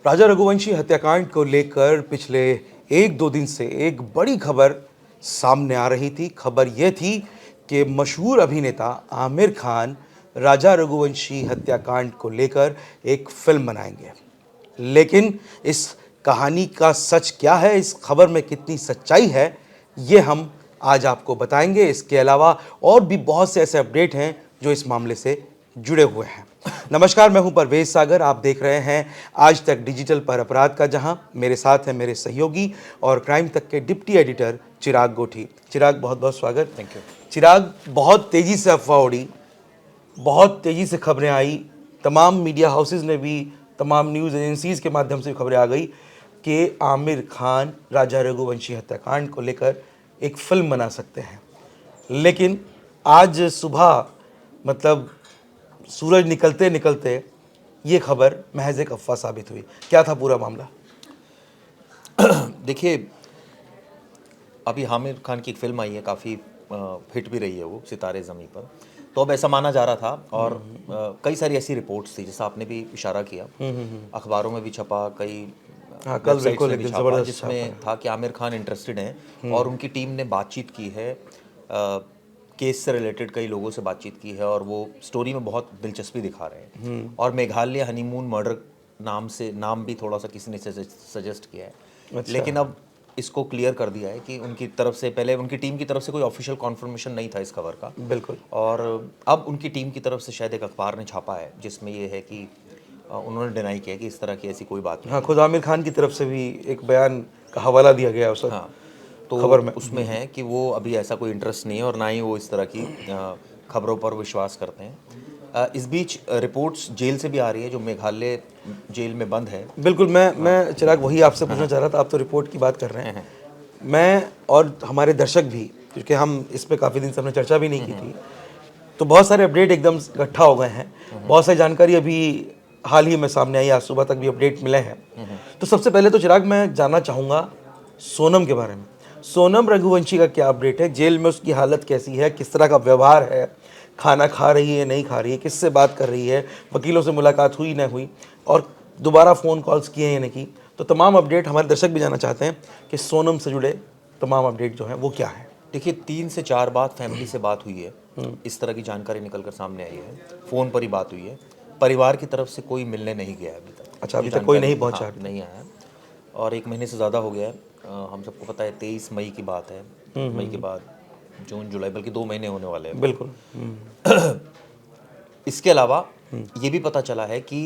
राजा रघुवंशी हत्याकांड को लेकर पिछले एक दो दिन से एक बड़ी खबर सामने आ रही थी। खबर यह थी कि मशहूर अभिनेता आमिर खान राजा रघुवंशी हत्याकांड को लेकर एक फिल्म बनाएंगे। लेकिन इस कहानी का सच क्या है, इस खबर में कितनी सच्चाई है, ये हम आज आपको बताएंगे। इसके अलावा और भी बहुत से ऐसे अपडेट हैं जो इस मामले से जुड़े हुए हैं। नमस्कार, मैं हूं परवेज सागर। आप देख रहे हैं आज तक डिजिटल पर अपराध का जहां। मेरे साथ हैं मेरे सहयोगी और क्राइम तक के डिप्टी एडिटर चिराग गोठी। चिराग, बहुत बहुत स्वागत। Thank you. चिराग, बहुत तेजी से अफवाह उड़ी, बहुत तेजी से खबरें आई, तमाम मीडिया हाउसेज ने भी, तमाम न्यूज़ एजेंसीज के माध्यम से खबरें आ गई कि आमिर खान राजा रघुवंशी हत्याकांड को लेकर एक फिल्म बना सकते हैं। लेकिन आज सुबह, मतलब सूरज निकलते निकलते, ये खबर महज एक अफवाह साबित हुई। क्या था पूरा मामला? देखिए, अभी आमिर खान की एक फिल्म आई है, काफ़ी हिट भी रही है वो, सितारे ज़मीं पर। तो अब ऐसा माना जा रहा था और कई सारी ऐसी रिपोर्ट्स थी, जैसा आपने भी इशारा किया, अखबारों में भी छपा, कई हाँ, कल वेबसाइट्स बिल्कुल में एक भी दिन छापा, ज़बरदस्त छापा जिसमें है। था कि आमिर खान इंटरेस्टेड हैं और उनकी टीम ने बातचीत की है, केस से रिलेटेड कई लोगों से बातचीत की है और वो स्टोरी में बहुत दिलचस्पी दिखा रहे हैं। और मेघालय हनीमून मर्डर नाम भी थोड़ा सा किसी ने सजेस्ट किया है। अच्छा। लेकिन अब इसको क्लियर कर दिया है कि उनकी तरफ से, पहले उनकी टीम की तरफ से कोई ऑफिशियल कॉन्फर्मेशन नहीं था इस खबर का। बिल्कुल। और अब उनकी टीम की तरफ से शायद एक अखबार ने छापा है, जिसमें ये है कि उन्होंने डिनाई किया कि इस तरह की ऐसी कोई बात नहीं हाँ, है। खुद आमिर खान की तरफ से भी एक बयान का हवाला दिया गया उस वक्त हाँ, तो खबर में। उसमें है कि वो अभी ऐसा कोई इंटरेस्ट नहीं है और ना ही वो इस तरह की खबरों पर विश्वास करते हैं। इस बीच रिपोर्ट्स जेल से भी आ रही है, जो मेघालय जेल में बंद है। बिल्कुल। मैं चिराग वही आपसे पूछना चाह रहा था। आप तो रिपोर्ट की बात कर रहे हैं, मैं और हमारे दर्शक भी, क्योंकि हम इस पे काफ़ी दिन से हमने चर्चा भी नहीं की थी, तो बहुत सारे अपडेट एकदम इकट्ठा हो गए हैं। बहुत सारी जानकारी अभी हाल ही में सामने आई, आज सुबह तक भी अपडेट मिले हैं। तो सबसे पहले तो चिराग, मैं जानना चाहूँगा सोनम के बारे में। सोनम रघुवंशी का क्या अपडेट है? जेल में उसकी हालत कैसी है? किस तरह का व्यवहार है? खाना खा रही है, नहीं खा रही है? किससे बात कर रही है? वकीलों से मुलाकात हुई न हुई? और दोबारा फ़ोन कॉल्स किए या नहीं की? तो तमाम अपडेट हमारे दर्शक भी जानना चाहते हैं कि सोनम से जुड़े तमाम अपडेट जो हैं वो क्या है। देखिए, 3 से 4 बार फैमिली से बात हुई है, इस तरह की जानकारी निकल कर सामने आई है। फ़ोन पर ही बात हुई है, परिवार की तरफ से कोई मिलने नहीं गया है अभी तक। अच्छा, अभी जो तक कोई जानकारी, नहीं पहुंचा? हाँ, नहीं आया है। और 1 महीने से ज़्यादा हो गया है। हम सबको पता है 23 मई की बात है। मई के बाद जून जुलाई, बल्कि 2 महीने होने वाले हैं। बिल्कुल। इसके अलावा ये भी पता चला है कि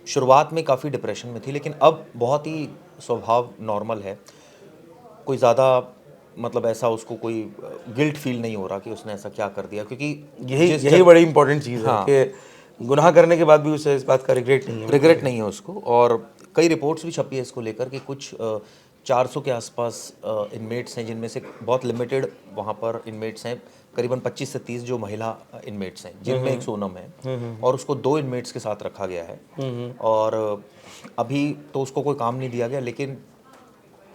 शुरुआत में काफ़ी डिप्रेशन में थी, लेकिन अब बहुत ही स्वभाव नॉर्मल है। कोई ज़्यादा, मतलब ऐसा उसको कोई गिल्ट फील नहीं हो रहा कि उसने ऐसा क्या कर दिया, क्योंकि यही बड़ी इंपॉर्टेंट चीज़ है हाँ, कि गुनाह करने के बाद भी उसे इस बात का रिग्रेट नहीं है। रिग्रेट नहीं है उसको। और कई रिपोर्ट्स भी छपी है इसको लेकर कि कुछ 400 के आसपास इनमेट्स हैं, जिनमें से बहुत लिमिटेड वहाँ पर इनमेट्स हैं, करीबन 25 से 30 जो महिला इनमेट्स हैं, जिनमें एक सोनम है, और उसको 2 इनमेट्स के साथ रखा गया है। और अभी तो उसको कोई काम नहीं दिया गया, लेकिन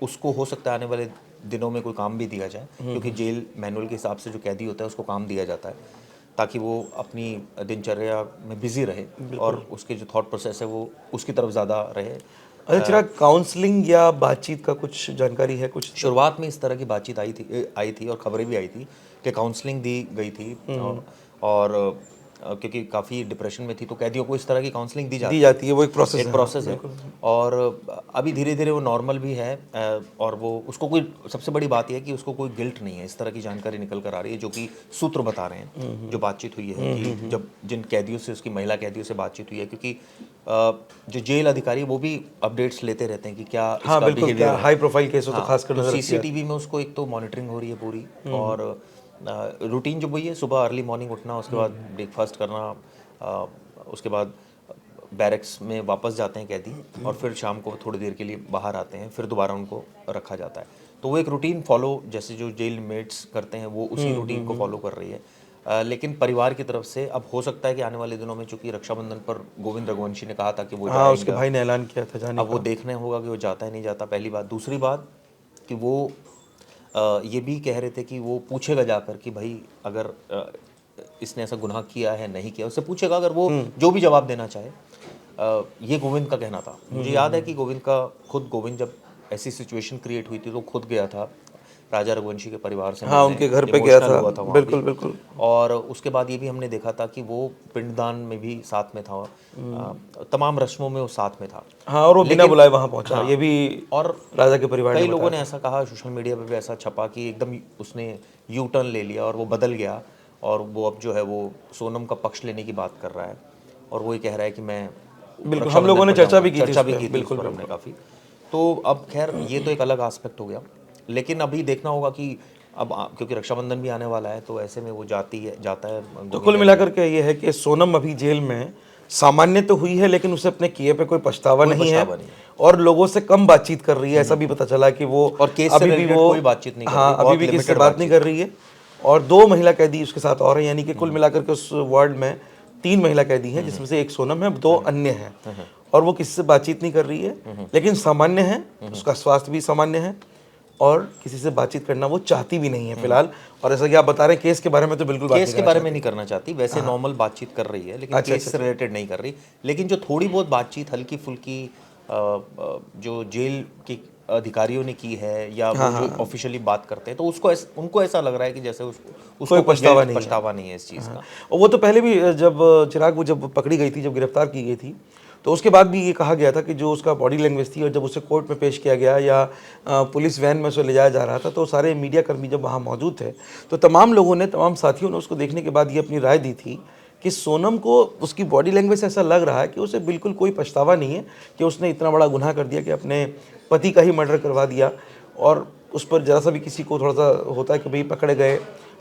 उसको हो सकता है आने वाले दिनों में कोई काम भी दिया जाए, क्योंकि जेल मैनुअल के हिसाब से जो कैदी होता है उसको काम दिया जाता है, ताकि वो अपनी दिनचर्या में बिजी रहे और उसके जो थॉट प्रोसेस है वो उसकी तरफ ज़्यादा रहे। अच्छा चिराग, काउंसलिंग या बातचीत का कुछ जानकारी है? कुछ शुरुआत में इस तरह की बातचीत आई थी और खबरें भी आई थी कि काउंसलिंग दी गई थी। और क्योंकि काफ़ी डिप्रेशन में थी, तो कैदियों को इस तरह की काउंसलिंग दी जाती है, वो एक प्रोसेस है। प्रोसेस है। और अभी धीरे धीरे वो नॉर्मल भी है। और वो, उसको कोई, सबसे बड़ी बात यह है कि उसको कोई गिल्ट नहीं है, इस तरह की जानकारी निकल कर आ रही है, जो कि सूत्र बता रहे हैं, जो बातचीत हुई है, कि जब जिन कैदियों से, उसकी महिला कैदियों से बातचीत हुई है, क्योंकि जो जेल अधिकारी वो भी अपडेट्स लेते रहते हैं कि क्या हाँ, इसका बिल्कुल। बिहेवियर क्या है। हाई प्रोफाइल केस हो तो हाँ, खासकर तो नजर रखी जाती है। सीसीटीवी में उसको एक तो मॉनिटरिंग हो रही है पूरी। और रूटीन जो वही है, सुबह अर्ली मॉर्निंग उठना, उसके बाद ब्रेकफास्ट करना, उसके बाद बैरक्स में वापस जाते हैं कैदी, और फिर शाम को थोड़ी देर के लिए बाहर आते हैं, फिर दोबारा उनको रखा जाता है। तो वो एक रूटीन फॉलो, जैसे जो जेल मेट्स करते हैं, वो उसी रूटीन को फॉलो कर रही है। लेकिन परिवार की तरफ से अब हो सकता है कि आने वाले दिनों में, चूंकि रक्षाबंधन पर गोविंद रघुवंशी ने कहा था कि वो हाँ, उसके जाएगा, भाई ने ऐलान किया था जाने अब वो का। देखने होगा कि वो जाता है नहीं जाता, पहली बात। दूसरी बात कि वो ये भी कह रहे थे कि वो पूछेगा जाकर कि भाई, अगर इसने ऐसा गुनाह किया है नहीं किया, उससे पूछेगा, अगर वो जो भी जवाब देना चाहे ये गोविंद का कहना था। मुझे याद है कि गोविंद जब ऐसी सिचुएशन क्रिएट हुई थी तो खुद गया था राजा रघुवंशी के परिवार से हाँ, मिलने, उनके घर पे गया इमोशनल था, हुआ था वहाँ बिल्कुल भी। बिल्कुल। और उसके बाद ये भी हमने देखा था कि वो पिंडदान में भी साथ में था, तमाम रस्मों में वो साथ में था। हाँ, और वो बिना लेकिन बुलाए वहाँ पहुँचा, हाँ, ये भी और राजा के परिवार कई ने लोगों बताया ने था। ऐसा कहा, सोशल मीडिया पे भी ऐसा छपा कि एकदम उसने यू टर्न ले लिया और वो बदल गया और वो अब जो है वो सोनम का पक्ष लेने की बात कर रहा है और वो ये कह रहा है कि मैं बिल्कुल, हम लोगों रक्षाबंधन ने पर चर्चा जाऊंगा। भी की थी चर्चा उस भी पे, की थी उस बिल्कुल पर हमने बिल्कुल। काफ़ी। तो अब खैर ये तो एक अलग आस्पेक्ट हो गया, लेकिन अभी देखना होगा कि अब क्योंकि रक्षाबंधन भी आने वाला है तो ऐसे में वो जाता है तो कुल गोविंदा जी। मिलाकर के ये है कि सोनम अभी जेल में सामान्य तो हुई है, लेकिन उसे अपने किए पे कोई पछतावा कोई नहीं है, पछतावा नहीं है। और लोगों से कम बातचीत कर रही है, ऐसा भी पता चला कि वो और केस से अभी भी रिलेटेड वो, कोई बातचीत नहीं कर हाँ, रही, अभी बहुत भी किसी से लिमिटेड बात नहीं बातचीत। कर रही है। और 2 महिला कैदी उसके साथ और हैं, यानी कि कुल मिलाकर के उस वार्ड में 3 महिला कैदी हैं, जिसमें से एक सोनम है, 2 अन्य हैं, और वो किसी से बातचीत नहीं कर रही है, लेकिन सामान्य है, उसका स्वास्थ्य भी सामान्य है, और किसी से बातचीत करना वो चाहती भी नहीं है फिलहाल। और ऐसा कि आप बता रहे हैं, केस के बारे में तो बिल्कुल बात केस नहीं के करना बारे में चाहती। नहीं करना चाहती, वैसे नॉर्मल बातचीत कर रही है, लेकिन अच्छा, केस अच्छा, से रिलेटेड नहीं कर रही। लेकिन जो थोड़ी बहुत बातचीत हल्की फुल्की जो जेल के अधिकारियों ने की है या वो जो ऑफिशियली बात करते हैं, तो उनको ऐसा लग रहा है कि जैसे उसको कोई पछतावा गिल्ट नहीं है। पछतावा नहीं है इस चीज़ का। और वो तो पहले भी जब चिराग वो जब पकड़ी गई थी, जब गिरफ्तार की गई थी, तो उसके बाद भी ये कहा गया था कि जो उसका बॉडी लैंग्वेज थी, और जब उसे कोर्ट में पेश किया गया या पुलिस वैन में उसे ले जाया जा रहा था, तो सारे मीडिया कर्मी जब वहाँ मौजूद थे, तो तमाम लोगों ने, तमाम साथियों ने उसको देखने के बाद ये अपनी राय दी थी कि सोनम को उसकी बॉडी लैंग्वेज से ऐसा लग रहा है कि उसे बिल्कुल कोई पछतावा नहीं है कि उसने इतना बड़ा गुनाह कर दिया कि अपने पति का ही मर्डर करवा दिया, और उस पर ज़रा सा भी किसी को थोड़ा सा होता है कि भाई पकड़े गए,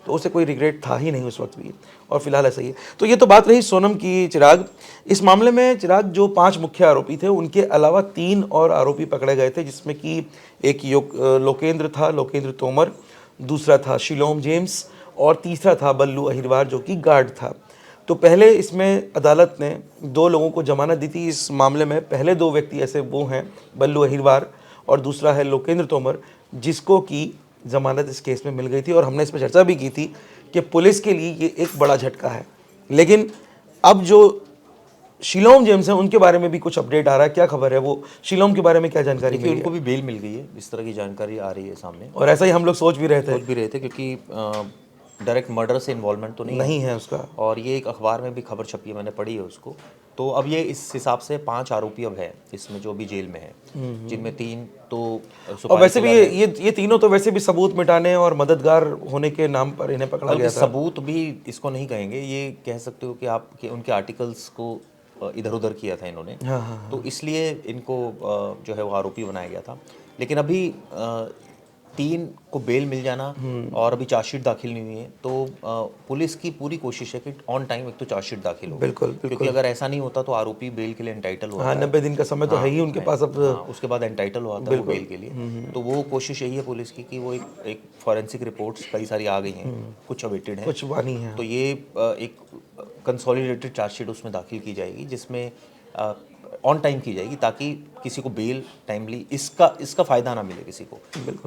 तो उसे कोई रिग्रेट था ही नहीं उस वक्त भी, और फिलहाल ऐसा ही है। तो ये तो बात रही सोनम की। चिराग, इस मामले में चिराग जो 5 मुख्य आरोपी थे, उनके अलावा 3 और आरोपी पकड़े गए थे, जिसमें कि एक लोकेंद्र था, लोकेंद्र तोमर, दूसरा था शिलोम जेम्स, और तीसरा था बल्लू अहिरवार, जो कि गार्ड था। तो पहले इसमें अदालत ने 2 लोगों को जमानत दी थी इस मामले में। पहले 2 व्यक्ति ऐसे वो हैं, बल्लू अहिरवार और दूसरा है लोकेंद्र तोमर, जिसको की जमानत इस केस में मिल गई थी। और हमने इस पर चर्चा भी की थी कि पुलिस के लिए ये एक बड़ा झटका है। लेकिन अब जो शिलोम जेम्स हैं, उनके बारे में भी कुछ अपडेट आ रहा है, क्या खबर है वो, शिलोम के बारे में क्या जानकारी देखिए, मिली उनको है? भी बेल मिल गई है, इस तरह की जानकारी आ रही है सामने। और ऐसा ही हम लोग सोच भी रहे थे, सोच भी रहे थे क्योंकि डायरेक्ट मर्डर से इन्वॉल्वमेंट तो नहीं है उसका। और ये एक अखबार में भी खबर छपी है, मैंने पढ़ी है उसको। तो अब ये इस हिसाब से 5 आरोपी अब है इसमें जो भी जेल में है, जिनमें 3 तो और सुपारी वैसे भी किलर है। ये तीनों तो वैसे भी सबूत मिटाने और मददगार होने के नाम पर इन्हें पकड़ा बल्कि गया था। सबूत भी इसको नहीं कहेंगे, ये कह सकते हो कि आप कि उनके आर्टिकल्स को इधर उधर किया था इन्होंने, तो इसलिए इनको जो है वो आरोपी बनाया गया था। लेकिन अभी 3 को बेल मिल जाना और अभी चार्जशीट दाखिल नहीं हुई है, तो पुलिस की पूरी कोशिश है कि ऑन टाइम एक तो चार्जशीट दाखिल हो, बिल्कुल क्योंकि अगर ऐसा नहीं होता तो आरोपी बेल के लिए एंटाइटल हुआ हाँ, 90 दिन का समय तो है ही उनके पास अब। हाँ, उसके बाद एंटाइटल हुआ था वो बेल के लिए। तो वो कोशिश यही है पुलिस की कि वो एक फॉरेंसिक रिपोर्ट्स कई सारी आ गई हैं, कुछ अवेटेड हैं, कुछ वानी है। तो ये एक कंसोलिडेटेड चार्जशीट उसमें दाखिल की जाएगी, जिसमें ऑन टाइम की जाएगी ताकि किसी को बेल टाइमली इसका फ़ायदा ना मिले किसी को।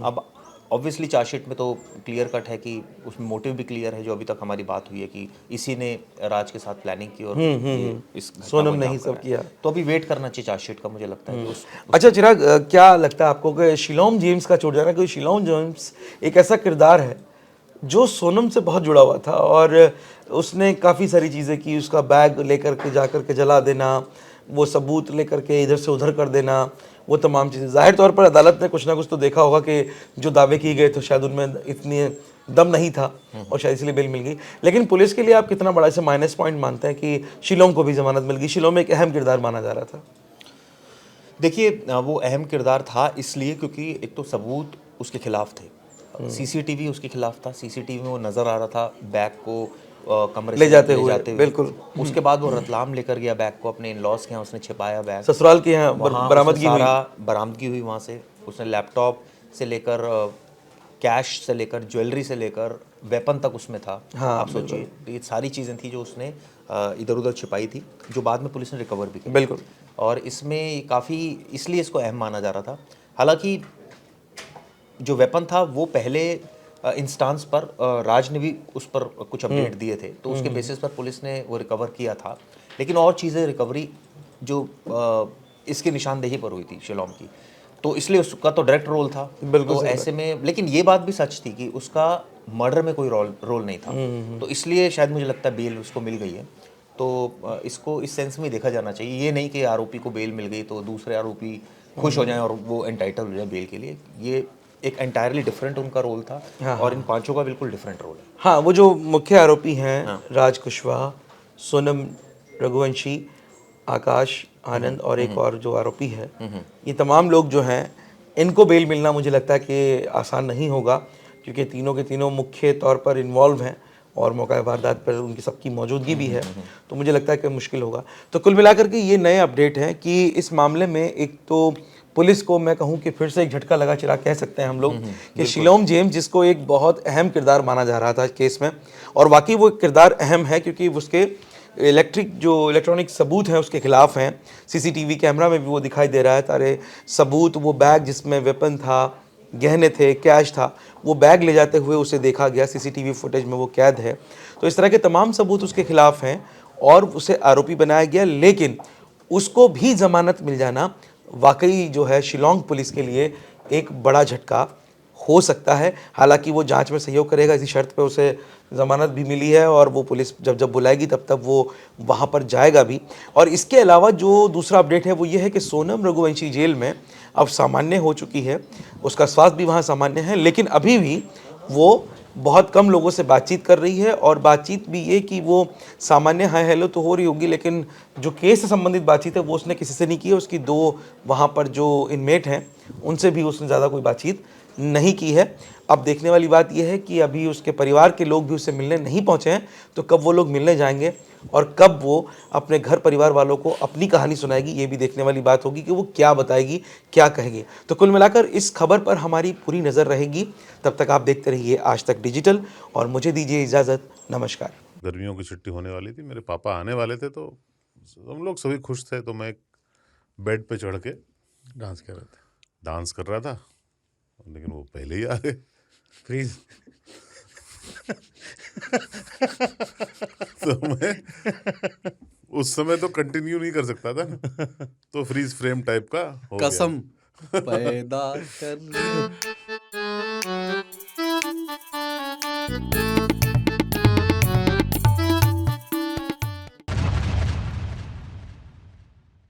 अब ऑब्वियसली चार्जशीट में तो क्लियर कट है कि उसमें मोटिव भी क्लियर है, जो अभी तक हमारी बात हुई है कि इसी ने राज के साथ प्लानिंग की और ये इस घटना सोनम को ने ही अंजाम सब कराया। किया। तो अभी वेट करना चाहिए चार्जशीट का, मुझे लगता है कि अच्छा चिराग, क्या लगता है आपको कि शिलोम जेम्स का छोड़ जाना, क्योंकि शिलोम जेम्स एक ऐसा किरदार है जो सोनम से बहुत जुड़ा हुआ था, और उसने काफ़ी सारी चीज़ें की, उसका बैग लेकर के जा कर के जला देना, वो सबूत लेकर के इधर से उधर कर देना, वो तमाम चीज़ें। जाहिर तौर पर अदालत ने कुछ ना कुछ तो देखा होगा कि जो दावे किए गए तो शायद उनमें इतनी दम नहीं था, और शायद इसलिए बेल मिल गई। लेकिन पुलिस के लिए आप कितना बड़ा इसे माइनस पॉइंट मानते हैं कि शिलोम को भी जमानत मिल गई? शिलोम एक अहम किरदार माना जा रहा था। देखिए, वो अहम किरदार था इसलिए क्योंकि एक तो सबूत उसके खिलाफ थे, सीसीटीवी उसके खिलाफ था, सीसीटीवी में वो नज़र आ रहा था बैग को कमरे ले से जाते ले हुए, जाते हुए। बिल्कुल। उसके बाद वो रतलाम लेकर गया बैग को, अपने इन लॉज के यहाँ उसने छिपाया बैग, ससुराल के यहाँ वहाँ बरामदगी हुई। सारा बरामदगी हुई वहाँ से। उसने लैपटॉप से लेकर कैश से लेकर ज्वेलरी से लेकर वेपन तक उसमें था। आप सोचिए, तो ये सारी चीज़ें थी जो उसने इधर उधर छिपाई थी, जो बाद में पुलिस ने रिकवर भी की। बिल्कुल। और इसमें काफ़ी इसलिए इसको अहम माना जा रहा था। हालांकि जो वेपन था वो पहले इंस्टांस पर राज ने भी उस पर कुछ अपडेट दिए थे, तो उसके बेसिस पर पुलिस ने वो रिकवर किया था। लेकिन और चीज़ें रिकवरी जो इसकी निशानदेही पर हुई थी शिलोंग की, तो इसलिए उसका तो डायरेक्ट रोल था। बिल्कुल तो सही ऐसे में, लेकिन ये बात भी सच थी कि उसका मर्डर में कोई रोल नहीं था, तो इसलिए शायद मुझे लगता है बेल उसको मिल गई है। तो इसको इस सेंस में देखा जाना चाहिए, ये नहीं कि आरोपी को बेल मिल गई तो दूसरे आरोपी खुश हो जाएं और वो एंटाइटल हो जाए बेल के लिए। ये एक एंटायरली डिफरेंट उनका रोल था, हाँ, और इन पांचों का बिल्कुल डिफरेंट रोल है। हाँ, वो जो मुख्य आरोपी हैं हाँ। राज कुशवाहा, सोनम रघुवंशी, आकाश आनंद और एक और जो आरोपी है, ये तमाम लोग जो हैं, इनको बेल मिलना मुझे लगता है कि आसान नहीं होगा, क्योंकि तीनों के तीनों मुख्य तौर पर इन्वॉल्व हैं और मौका वारदात पर उनकी सबकी मौजूदगी भी है, तो मुझे लगता है कि मुश्किल होगा। तो कुल मिलाकर के ये नए अपडेट हैं कि इस मामले में एक तो पुलिस को मैं कहूं कि फिर से एक झटका लगा चिराग कह सकते हैं हम लोग, कि शिलोंग जेम्स, जिसको एक बहुत अहम किरदार माना जा रहा था केस में, और वाकई वो किरदार अहम है क्योंकि उसके इलेक्ट्रॉनिक सबूत हैं उसके खिलाफ हैं। सीसीटीवी कैमरा में भी वो दिखाई दे रहा है, सारे सबूत, वो बैग जिसमें वेपन था, गहने थे, कैश था, वो बैग ले जाते हुए उसे देखा गया, सीसीटीवी फुटेज में वो कैद है। तो इस तरह के तमाम सबूत उसके खिलाफ हैं और उसे आरोपी बनाया गया, लेकिन उसको भी जमानत मिल जाना वाकई जो है शिलोंग पुलिस के लिए एक बड़ा झटका हो सकता है। हालांकि वो जांच में सहयोग करेगा, इसी शर्त पे उसे ज़मानत भी मिली है और वो पुलिस जब जब बुलाएगी तब तब वो वहाँ पर जाएगा भी। और इसके अलावा जो दूसरा अपडेट है वो ये है कि सोनम रघुवंशी जेल में अब सामान्य हो चुकी है, उसका स्वास्थ्य भी वहाँ सामान्य है, लेकिन अभी भी वो बहुत कम लोगों से बातचीत कर रही है, और बातचीत भी ये कि वो सामान्य हाय हेलो तो हो रही होगी, लेकिन जो केस से संबंधित बातचीत है वो उसने किसी से नहीं की है। उसकी दो वहाँ पर जो इनमेट हैं उनसे भी उसने ज़्यादा कोई बातचीत नहीं की है। अब देखने वाली बात यह है कि अभी उसके परिवार के लोग भी उससे मिलने नहीं पहुँचे हैं, तो कब वो लोग मिलने जाएंगे और कब वो अपने घर परिवार वालों को अपनी कहानी सुनाएगी, ये भी देखने वाली बात होगी कि वो क्या बताएगी, क्या कहेगी। तो कुल मिलाकर इस खबर पर हमारी पूरी नज़र रहेगी। तब तक आप देखते रहिए आज तक डिजिटल, और मुझे दीजिए इजाज़त। नमस्कार। गर्मियों की छुट्टी होने वाली थी, मेरे पापा आने वाले थे, तो हम लोग सभी खुश थे। तो मैं एक बेड पे चढ़ के डांस कर रहा था, लेकिन वो पहले ही आ गए। प्लीज तो मैं उस समय तो कंटिन्यू नहीं कर सकता था ना, तो फ्रीज फ्रेम टाइप का हो गया। कसम पैदा कर